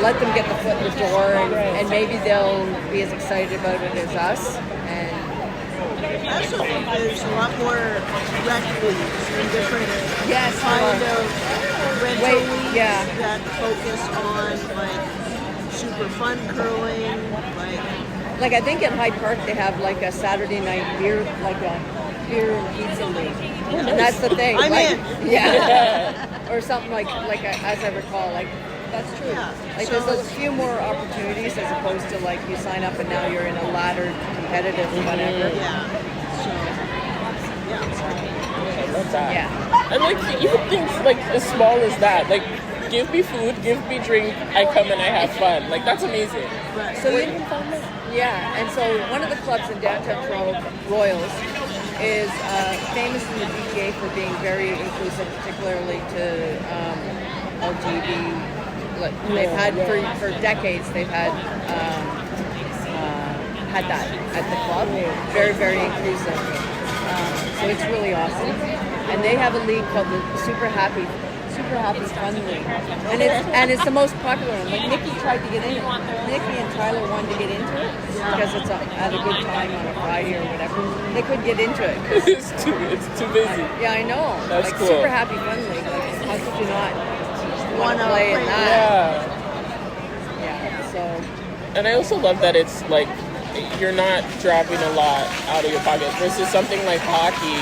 let them get the foot in the door, and maybe they'll be as excited about it as us. And I also think there's a lot more rec leagues and different kind of rental leagues that focus on like super fun curling, like I think at Hyde Park they have like a Saturday night beer, like a beer and pizza league, and that's the thing. I'm like, in. Yeah, or something like as I recall, like. That's true. Yeah. Like there's a few more opportunities as opposed to like you sign up and now you're in a laddered competitive whatever. Yeah. So, I love that. Yeah. And like even things like as small as that, like give me food, give me drink, I come and I have fun. Like that's amazing. Right. So and so one of the clubs in downtown Toronto, Royals, is famous in the GTA for being very inclusive, particularly to LGBT. They've had for decades. They've had that at the club. Very, very inclusive. So it's really awesome. And they have a league called the Super Happy Fun League, and it's the most popular one. Like Nikki tried to get in it. Nikki and Tyler wanted to get into it because it's at a good time on a Friday or whatever. They couldn't get into it. It's too busy. Yeah, I know. That's like cool. Super Happy Fun League. Like how could you not want to play in that? Yeah. So. And I also love that it's like you're not dropping a lot out of your pocket versus something like hockey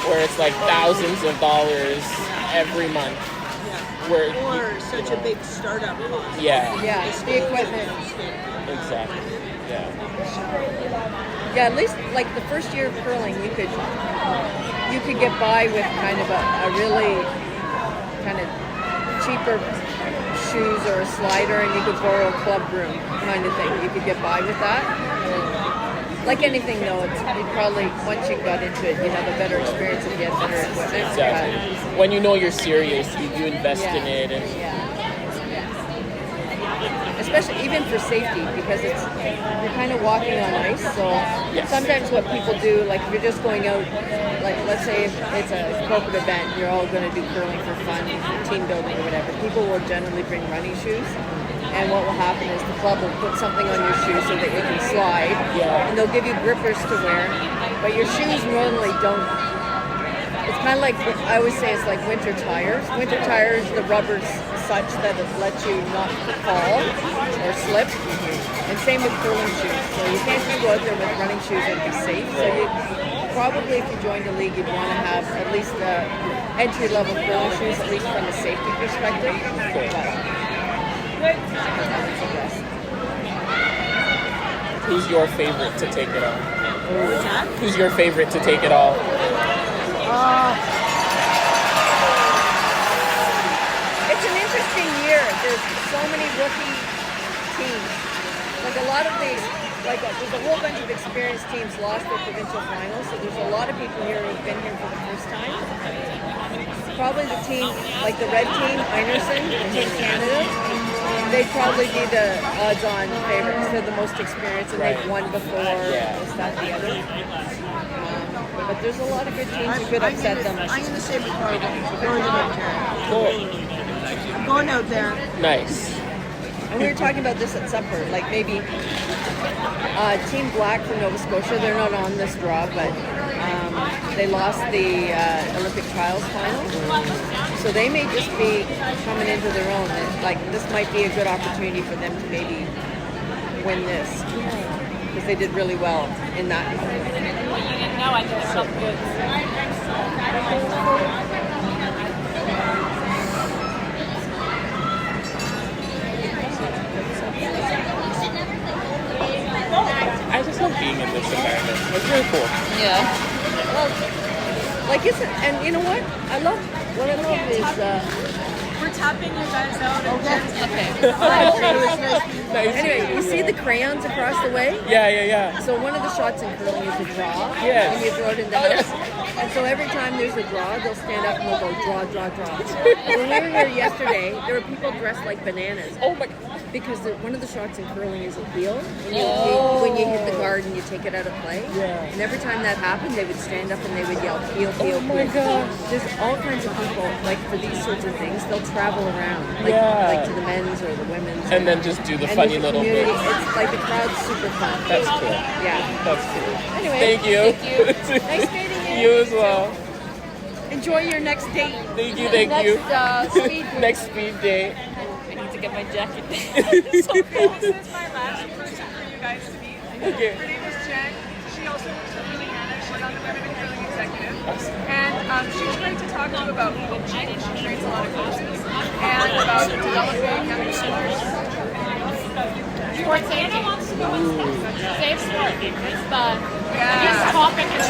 where it's like thousands of dollars every month. Where Or such a big startup cost. Yeah. Yeah, the equipment. Exactly. Yeah. Yeah, at least like the first year of curling, you could get by with kind of a really kind of cheaper shoes or a slider, and you could borrow a club room kind of thing. You could get by with that. Like anything, though, you'd probably, once you got into it, you'd have a better experience if you had better equipment. Exactly. When you know you're serious, you invest in it. And especially even for safety, because you're kind of walking on ice. So sometimes what people do, like if you're just going out, like let's say it's a corporate event, you're all going to do curling for fun, team building or whatever. People will generally bring running shoes. And what will happen is the club will put something on your shoes so that you can slide, and they'll give you grippers to wear, but your shoes normally don't. It's kind of like, I always say it's like winter tires. Winter tires, the rubber's such that it lets you not fall or slip, and same with curling shoes. So you can't just go out there with running shoes and be safe. So you probably, if you joined a league, you'd want to have at least entry-level curling shoes, at least from a safety perspective. Who's your favorite to take it all? Who's your favorite to take it all? It's an interesting year. There's so many rookie teams. Like a lot of these, like there's a whole bunch of experienced teams lost their provincial finals, so there's a lot of people here who've been here for the first time. Probably the team, like the red team, Intermission, Team Canada, they'd probably be the odds-on favorites. They're the most experienced, and they've won before. This, that, the other. But there's a lot of good teams who could upset them. I'm going to say Ricardo. Going to Ontario. I'm going out there. Nice. And we were talking about this at supper, like maybe Team Black from Nova Scotia, they're not on this draw, but they lost the Olympic trials final. So they may just be coming into their own. Like, this might be a good opportunity for them to maybe win this, because they did really well in that. Now I know some good. I just love being in this environment. It's really cool. Yeah. Well, like and you know what? What I love is we're tapping you guys out. Okay. Anyway, you see the crayons across the way? Yeah. So one of the shots in curling is a draw. Yes. And you throw it in the house. And so every time there's a draw, they'll stand up and they'll go draw. When we were here yesterday, there were people dressed like bananas. Oh my God. Because one of the shots in curling is a heel. When you hit the guard and you take it out of play. Yeah. And every time that happened, they would stand up and they would yell, heel. Oh my God. There's all kinds of people, like for these sorts of things, they'll travel around. Like to the men's or the women's. And then just do the funny little moves. moves. It's like the crowd's super fun. That's cool. Yeah. That's cool. Anyway. Thank you. Nice meeting you. You as well. Enjoy your next date. Thank you. Next speed date. I need to get my jacket. So cool. This is my last person for you guys to meet. Okay. Her name is Jen. She also works with Lily Hannah. She's on the Women in Curling Executive. And she's going to talk to you about coaching. She trains a lot of coaches. And about developing young swimmers. Sports Anna wants to go with safe sport. It's the this topic is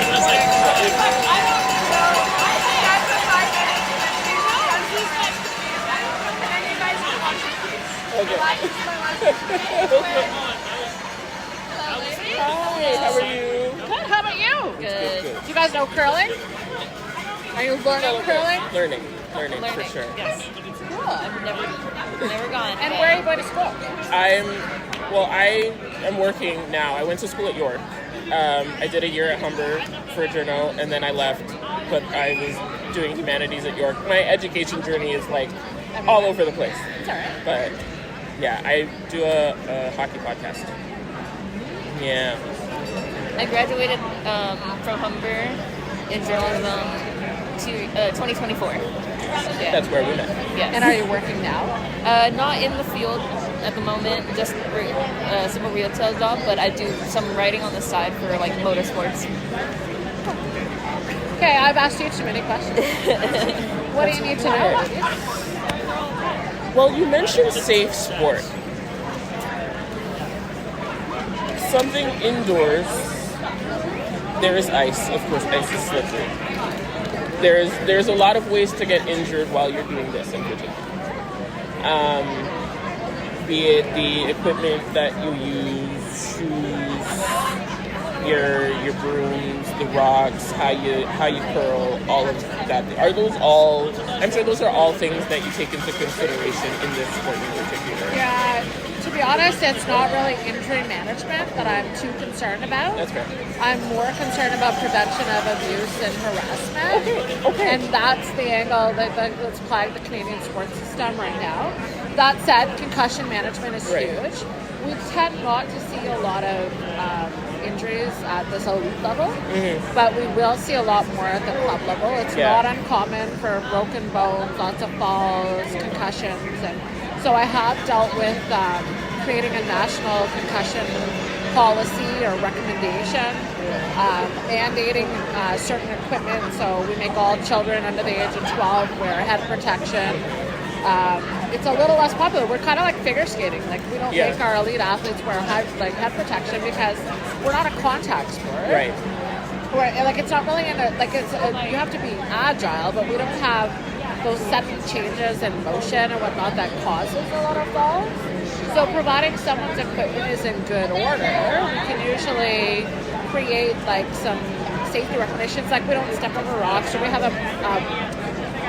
Okay. Hi, how are you? Good, how about you? Good. Do you guys know curling? Are you learning curling? Learning for sure. Yes. Cool. I've never gone. And where are you going to school? I am working now. I went to school at York. I did a year at Humber for a journal, and then I left. But I was doing humanities at York. My education journey is like all over the place. It's all right. But yeah, I do a hockey podcast. Yeah. I graduated from Humber in journalism 2024 Yeah. That's where we met. Yes. And are you working now? Not in the field at the moment, just civil retail job, but I do some writing on the side for like motorsports. Okay, Okay, I've asked you too many questions. What do you need to know? Well, you mentioned safe sport. Something indoors. There is ice. Of course, ice is slippery. There's a lot of ways to get injured while you're doing this in particular. Be it the equipment that you use, shoes, your brooms, the rocks, how you curl, all of that. Are those all? I'm sure those are all things that you take into consideration in this sport in particular. Yeah, to be honest, it's not really injury management that I'm too concerned about. That's fair. I'm more concerned about prevention of abuse and harassment. Okay. And that's the angle that's plagued the Canadian sports system right now. That said, concussion management is huge. We tend not to see a lot of injuries at this elite level, but we will see a lot more at the club level. It's not uncommon for broken bones, lots of falls, concussions, and so I have dealt with creating a national concussion policy or recommendation, mandating certain equipment. So we make all children under the age of 12 wear head protection. It's a little less popular. We're kind of like figure skating. Like we don't make our elite athletes wear head protection because we're not a contact sport. Right. Like it's not really you have to be agile, but we don't have those sudden changes in motion and whatnot that causes a lot of falls. So providing someone's equipment is in good order, we can usually create like some safety recommendations. Like we don't step over rocks, or we have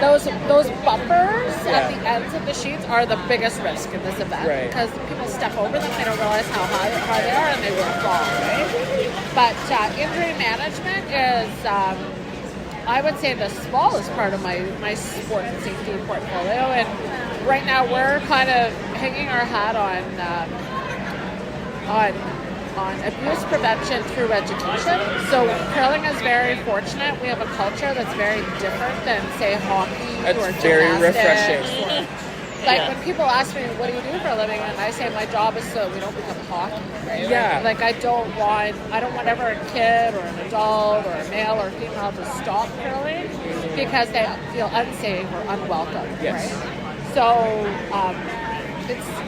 those bumpers at the ends of the sheets are the biggest risk in this event because people step over them, they don't realize how high they are, and they will fall, right? But injury management is, I would say, the smallest part of my sport and safety portfolio, and right now we're kind of hanging our hat on abuse prevention through education. So curling is very fortunate. We have a culture that's very different than, say, hockey or gymnastics. Very refreshing. When people ask me, what do you do for a living? And I say my job is so we don't become hockey. Right? Yeah. Like I don't want ever a kid or an adult or a male or female to stop curling because they feel unsafe or unwelcome. Yes. Right? So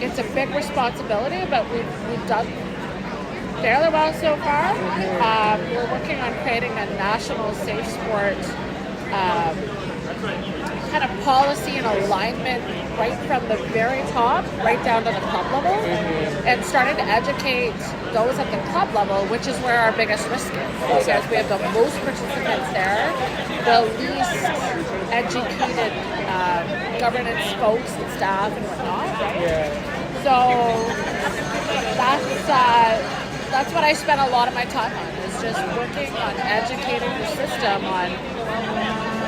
it's a big responsibility, but we've done fairly well so far. We're working on creating a national safe sport kind of policy and alignment right from the very top, right down to the club level, and starting to educate those at the club level, which is where our biggest risk is, because we have the most participants there, the least educated governance folks and staff and whatnot, right? So that's what I spend a lot of my time on, is just working on educating the system on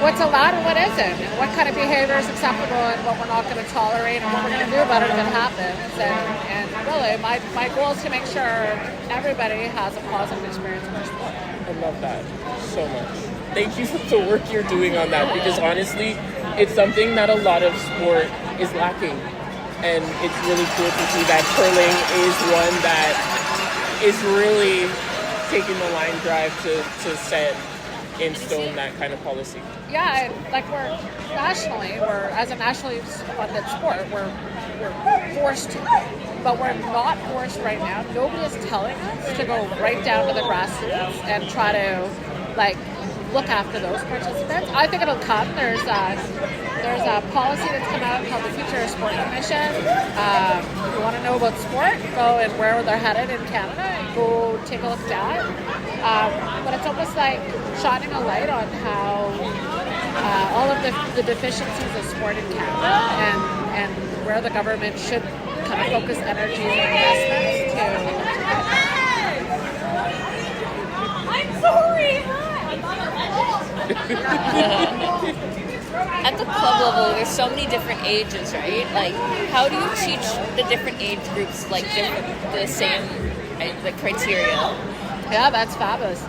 what's allowed and what isn't, and what kind of behavior is acceptable and what we're not going to tolerate and what we're going to do about it if it happens. And really, my goal is to make sure everybody has a positive experience in our sport. I love that so much. Thank you for the work you're doing on that, because honestly, it's something that a lot of sport is lacking. And it's really cool to see that curling is one that is really taking the line drive to set in stone that kind of policy. Yeah, like we're as a nationally funded sport, we're forced to, but we're not forced right now. Nobody is telling us to go right down to the grassroots and try to look after those participants. I think it'll come. There's a policy that's come out called the Future of Sport Commission. If you want to know about sport, go and where they're headed in Canada, and go take a look at that. But it's almost like shining a light on how all of the deficiencies of sport in Canada and where the government should kind of focus energies and investments to. I'm sorry. At the club level, there's so many different ages, right? Like, how do you teach the different age groups the same criteria? Yeah, that's fabulous.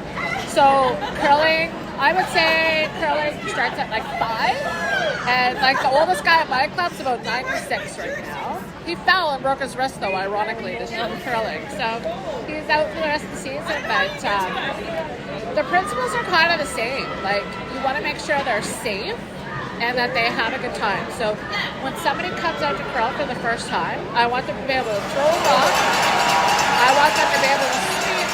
So curling, I would say curling starts at 5, and the oldest guy at my club's about 96 right now. He fell and broke his wrist, though, ironically, this year in curling. So he's out for the rest of the season, but the principles are kind of the same. You want to make sure they're safe and that they have a good time. So when somebody comes out to curl for the first time, I want them to be able to throw a rock, I want them to be able to sweep,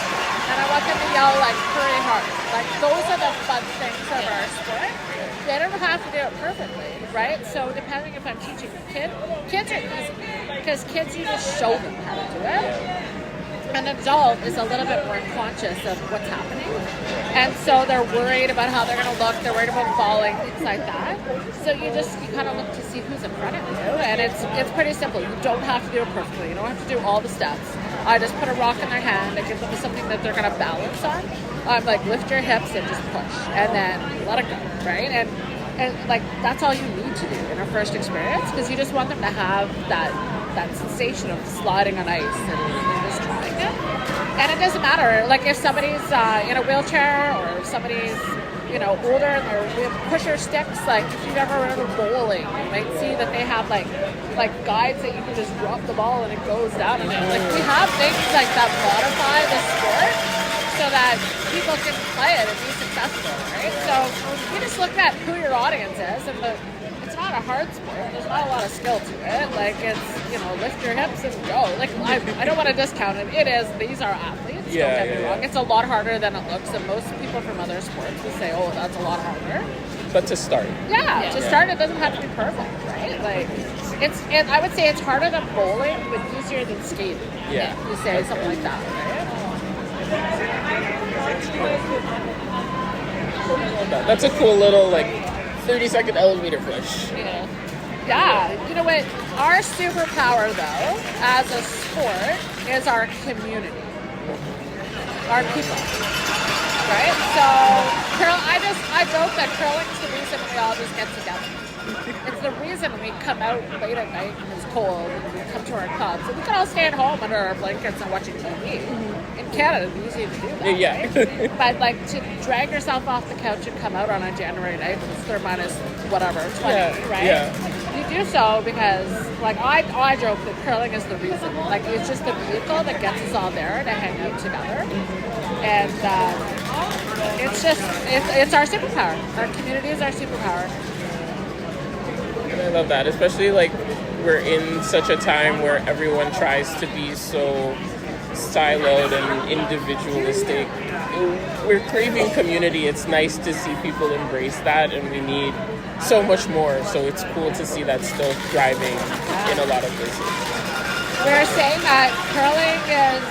and I want them to yell like pretty hard. Like those are the fun things of our sport. They don't have to do it perfectly, right? So depending if I'm teaching kids are easy because kids you just show them how to do it. An adult is a little bit more conscious of what's happening, and so they're worried about how they're going to look. They're worried about falling, things like that. So you kind of look to see who's in front of you, and it's pretty simple. You don't have to do it perfectly. You don't have to do all the steps. I just put a rock in their hand. I give them something that they're going to balance on. I'm like, lift your hips and just push, and then let it go, right? And like that's all you need to do in a first experience because you just want them to have that sensation of sliding on ice and just trying it. And it doesn't matter, like if somebody's in a wheelchair or if somebody's older and they're pusher sticks, like if you've ever run bowling, you might see that they have like guides that you can just drop the ball and it goes down. And like we have things like that modify the sport so that people can play it and be successful, right? So you just look at who your audience is, and it's not a hard sport. There's not a lot of skill to it. Like it's lift your hips and go. Like I don't want to discount it. It is. These are athletes. Don't get me wrong. It's a lot harder than it looks, and most people from other sports will say, "Oh, that's a lot harder." But to start. To start, it doesn't have to be perfect, right? Like I would say it's harder than bowling, but easier than skating. Yeah. You say something like that, right? That's a cool little 30-second elevator push. Yeah. You know what? Our superpower, though, as a sport, is our community, our people. Right? So, I joke that curling's the reason we all just get together. It's the reason we come out late at night and it's cold and we come to our clubs. And we can all stay at home under our blankets and watching TV. In Canada, it's easy to do that. Yeah. Right? But to drag yourself off the couch and come out on a January night when it's minus 20, right? Yeah. You do so because, I joke that curling is the reason. It's just the vehicle that gets us all there to hang out together. And it's our superpower. Our community is our superpower. And I love that, especially we're in such a time where everyone tries to be so siloed and individualistic. We're craving community. It's nice to see people embrace that, and we need so much more. So it's cool to see that still thriving in a lot of places. We're saying that curling is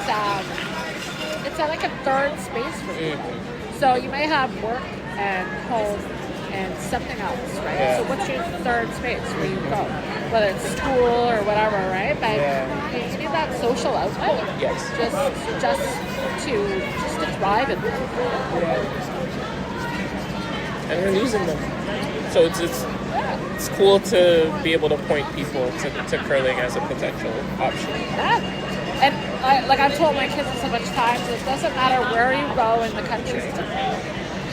it's like a third space for people. So you may have work and home and something else, right? Yeah. So what's your third space where you go? Whether it's school or whatever, right? But you need that social outlet. Yes. Just to thrive in them. And we're losing them. So it's cool to be able to point people to curling as a potential option. Yeah. And I've told my kids so much times, it doesn't matter where you go in the country.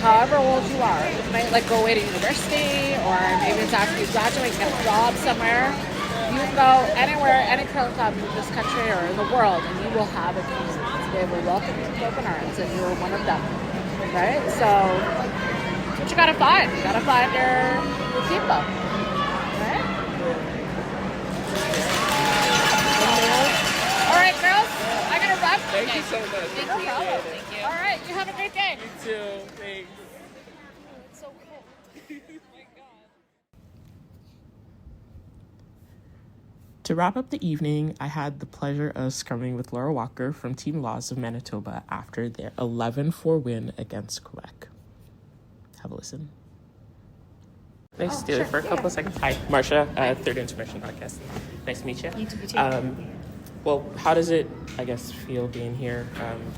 However old you are, you might go away to university, or maybe it's after you graduate and get a job somewhere. You can go anywhere, any curling club in this country or in the world, and you will have a community. They will welcome you with open arms, and you're one of them, right? So that's what you gotta find. You gotta find your people, right? All right, girls, I gotta run. Thank you so much. No problem. Thank you. All right, you have a great day. You too. Thanks. It's so cool. My God. To wrap up the evening, I had the pleasure of scrumming with Laura Walker from Team Laws of Manitoba after their 11-4 win against Quebec. Have a listen. Nice to do it for a couple of seconds. Hi, Marsha, Third Intermission podcast. Nice to meet you. You too. Well, how does it, feel being here?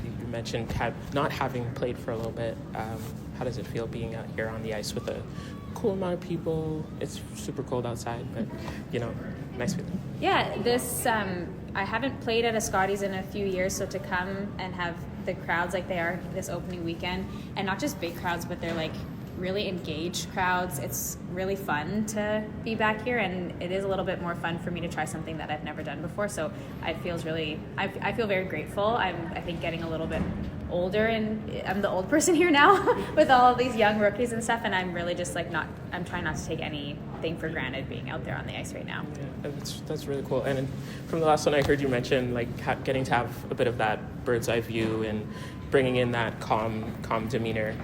You mentioned not having played for a little bit. How does it feel being out here on the ice with a cool amount of people? It's super cold outside, but, nice feeling. Yeah, I haven't played at a Scotties in a few years, so to come and have the crowds like they are this opening weekend, and not just big crowds, but they're really engaged crowds. It's really fun to be back here, and it is a little bit more fun for me to try something that I've never done before. So I feel very grateful. I'm, I think, getting a little bit older and I'm the old person here now with all of these young rookies and stuff, and I'm really just like I'm trying not to take anything for granted being out there on the ice right now. Yeah, that's really cool. And from the last one I heard you mention like getting to have a bit of that bird's eye view and bringing in that calm demeanor.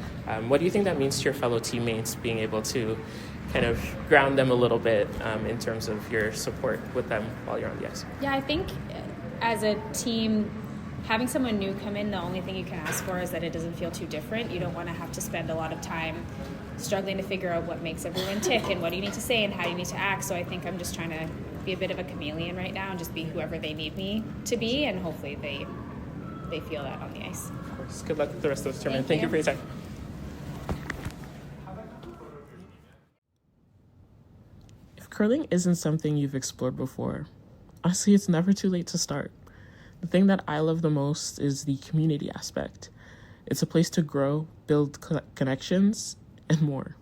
What do you think that means to your fellow teammates, being able to kind of ground them a little bit in terms of your support with them while you're on the ice? Yeah, I think as a team, having someone new come in, the only thing you can ask for is that it doesn't feel too different. You don't want to have to spend a lot of time struggling to figure out what makes everyone tick and what do you need to say and how you need to act. So I think I'm just trying to be a bit of a chameleon right now and just be whoever they need me to be, and hopefully they feel that on the ice. Of course. Good luck with the rest of the tournament. Thank you for your time. If curling isn't something you've explored before, honestly, it's never too late to start. The thing that I love the most is the community aspect. It's a place to grow, build connections, and more.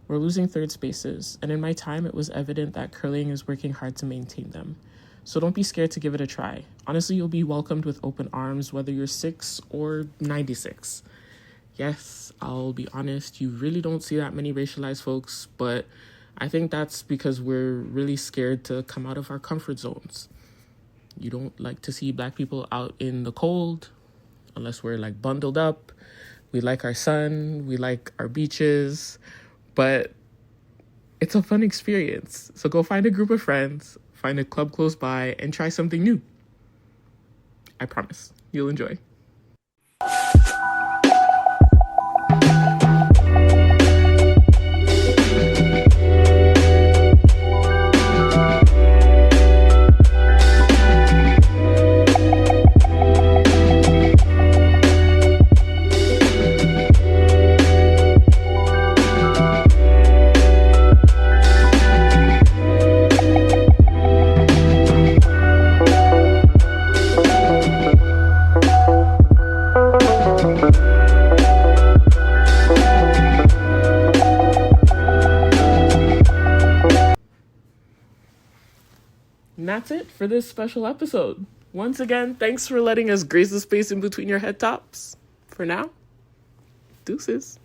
We're losing third spaces, and in my time, it was evident that curling is working hard to maintain them. So don't be scared to give it a try. Honestly, you'll be welcomed with open arms, whether you're 6 or 96. Yes, I'll be honest, you really don't see that many racialized folks, but I think that's because we're really scared to come out of our comfort zones. You don't like to see Black people out in the cold unless we're like bundled up. We like our sun, we like our beaches, but it's a fun experience. So go find a group of friends, find a club close by, and try something new. I promise, you'll enjoy. And that's it for this special episode. Once again, thanks for letting us grace the space in between your head tops. For now, deuces.